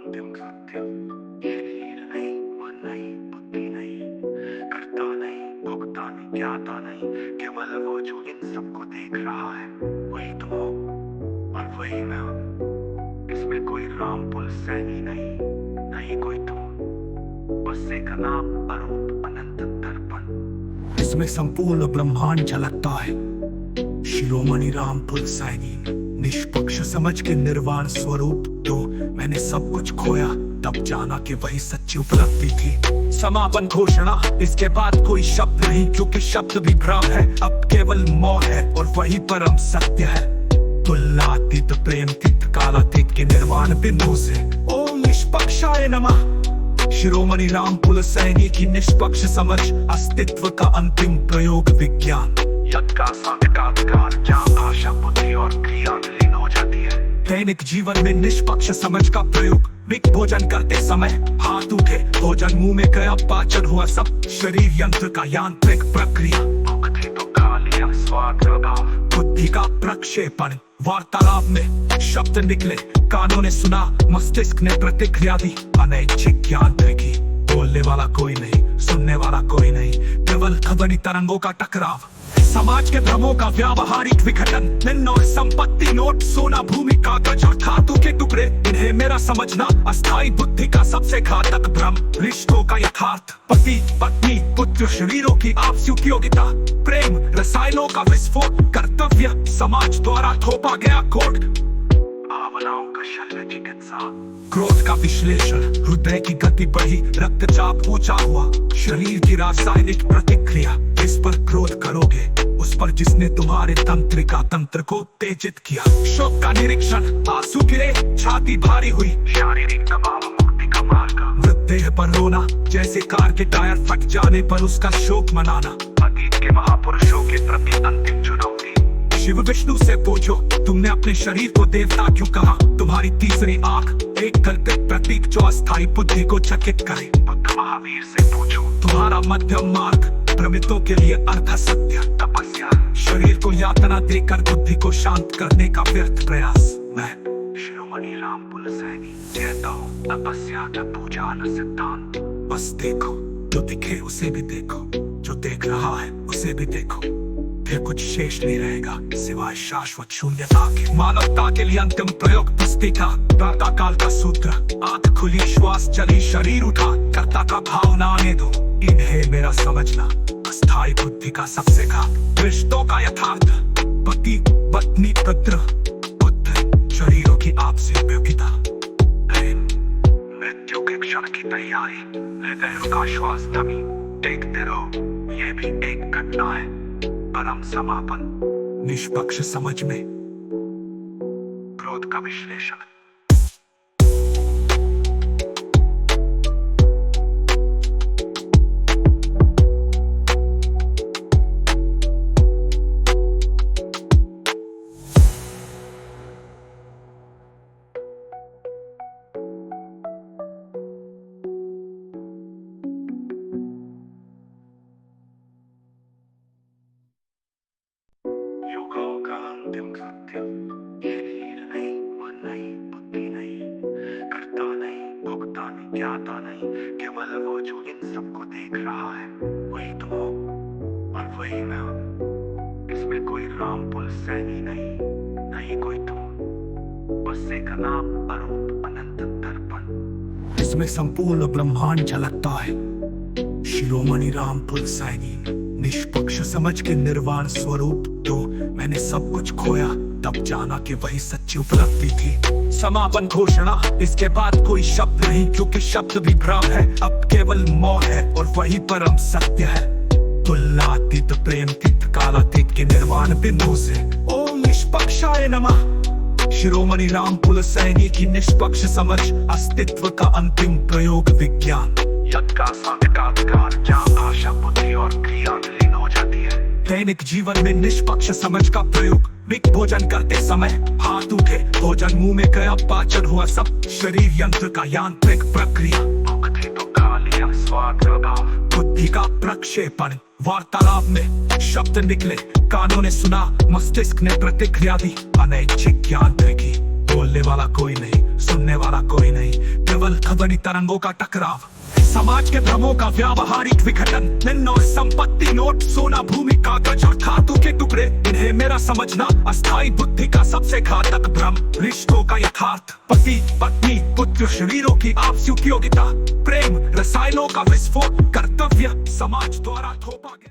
अंतिम सत्य। शरीर नहीं, मन नहीं, बुद्धि नहीं, करता नहीं, भोगता नहीं, ज्ञाता नहीं, केवल वो जो इन सबको देख रहा है वही तुम हो और वही मैं हूँ। इसमें कोई राम पुल सैनी नहीं, नहीं कोई तुम, बस एक नाम अरूप अनंत दर्पण। इसमें संपूर्ण ब्रह्मांड झलकता है। शिरोमणि राम पुल सैनी निष्पक्ष समझ के निर्वाण स्वरूप तो मैंने सब कुछ खोया, तब जाना कि वही सच्ची उपलब्धि थी। समापन घोषणा, इसके बाद कोई शब्द नहीं, क्योंकि शब्द भी भ्रम है, अब केवल मौन है और वही परम सत्य है। तुलनातीत प्रेम तीत कालातीत के निर्वाण बिंदु से ओम निष्पक्षाय नमः। शिरोमणि राम पुल सैनी की निष्पक्ष समझ अस्तित्व का अंतिम प्रयोग विज्ञान का साक्षात्कार, जहाँ आशा बुद्धि और क्रिया विलीन हो जाती है। दैनिक जीवन में निष्पक्ष समझ का प्रयोग, मिक भोजन करते समय हाथ उठे, भोजन मुंह में गया, पाचन हुआ सब शरीर यंत्र का यांत्रिक प्रक्रिया। भूख थी तो खा लिया, स्वाद लगा, बुद्धि का प्रक्षेपण, वार्तालाप में शब्द निकले, कानों ने सुना, मस्तिष्क ने प्रतिक्रिया दी, अनैच्छिक यांत्रिकी। बोलने वाला कोई नहीं, सुनने वाला कोई नहीं, केवल ध्वनि तरंगों का टकराव। समाज के भ्रमों का व्यावहारिक विघटन, धन और संपत्ति, नोट, सोना, भूमि, कागज और धातु के टुकड़े, इन्हें मेरा समझना अस्थायी बुद्धि का सबसे घातक भ्रम। रिश्तों का यथार्थ, पति पत्नी पुत्र, शरीरों की आपसी उपयोगिता, प्रेम, रसायनों का विस्फोट, कर्तव्य, समाज द्वारा थोपा गया कोड, भावनाओं का शल्य चिकित्सा, क्रोध का विश्लेषण, हृदय की गति बढ़ी, रक्तचाप ऊंचा हुआ, शरीर की रासायनिक प्रतिक्रिया। जिस पर क्रोध करोगे उस पर जिसने तुम्हारे तंत्रिका तंत्र को उत्तेजित किया। शोक का निरीक्षण, आंसू गिरे, छाती भारी हुई, शारीरिक दबाव मुक्ति का मार्ग, मृतदेह पर रोना, जैसे कार के टायर फट जाने पर उसका शोक मनाना, अतीत के महापुरुषों के प्रति अंतिम चुनौती। शिव विष्णु से पूछो, तुमने अपने शरीर को देवता क्यों कहा? तुम्हारी तीसरी आंख एक कल्पित प्रतीक जो अस्थायी बुद्धि को चकित करे। बुद्ध महावीर से पूछो, तुम्हारा मध्यम मार्ग भ्रमितों के लिए अर्ध सत्य, तपस्या, शरीर को यातना देकर बुद्धि को शांत करने का व्यर्थ प्रयास। मैं शिरोमणि राम पुल सैनी कहता हूँ, तपस्या न पूजा न सिद्धांत, बस देखो, जो दिखे उसे भी देखो, जो देख रहा है उसे भी देखो, फिर कुछ शेष नहीं रहेगा सिवाय शाश्वत शून्यता के। मानवता के लिए अंतिम प्रयोग पुस्तिका, प्रातः काल का सूत्र, आंख खुली, श्वास चली, शरीर उठा, कर्ता का भाव न आने दो, इन्हें मेरा समझना अस्थायी बुद्धि का सबसे घात। रिश्तों का यथार्थ, पति पत्नी पुत्र बुद्ध, शरीरों की आपसी उपयोगिता, मृत्यु के क्षण की तैयारी, हृदय का श्वास नमी, देखते रहो, ये भी एक घटना है। परम समापन, निष्पक्ष समझ में क्रोध का विश्लेषण। अंतिम सत्य। शरीर नहीं, मन नहीं, बुद्धि नहीं, करता नहीं, भोगता नहीं, ज्ञाता नहीं, केवल वो जो इन सबको देख रहा है वही तुम हो और वही मैं हूँ। इसमें कोई राम पुल सैनी नहीं, नहीं कोई तुम, बस एक नाम अरूप अनंत दर्पण। इसमें संपूर्ण ब्रह्मांड झलकता है। शिरोमणि राम पुल सैनी निष्पक्ष समझ के निर्वाण स्वरूप तो मैंने सब कुछ खोया, तब जाना कि वही सच्ची उपलब्धि थी। समापन घोषणा, इसके बाद कोई शब्द नहीं, क्योंकि शब्द भी भ्रम है, अब केवल मौन है और वही परम सत्य है। तुलनातीत प्रेम तीत कालातीत के निर्वाण बिंदु से ओम निष्पक्षाय नमः। शिरोमणि राम पुल सैनी की निष्पक्ष समझ अस्तित्व का अंतिम प्रयोग विज्ञान का साक्षात्कार, जहाँ आशा बुद्धि और क्रिया विलीन हो जाती है। दैनिक जीवन में निष्पक्ष समझ का प्रयोग, मिक भोजन करते समय हाथ उठे, भोजन मुंह में गया, पाचन हुआ सब शरीर यंत्र का यांत्रिक प्रक्रिया। भूख थी तो खा लिया, स्वाद लगा, बुद्धि का प्रक्षेपण, वार्तालाप में शब्द निकले, कानों ने सुना, मस्तिष्क ने प्रतिक्रिया दी, अनैच्छिक यांत्रिकी। बोलने वाला कोई नहीं, सुनने वाला कोई नहीं, केवल केवल ध्वनि तरंगों का टकराव, समाज के भ्रमों का व्यावहारिक विघटन, निम्न और संपत्ति, नोट, सोना, भूमि, कागज और धातु के टुकड़े, इन्हें मेरा समझना अस्थायी बुद्धि का सबसे घातक भ्रम। रिश्तों का यथार्थ, पति पत्नी पुत्र शरीरों की आपसी उपयोगिता, प्रेम रसायनों का विस्फोट, कर्तव्य समाज द्वारा थोपा गया।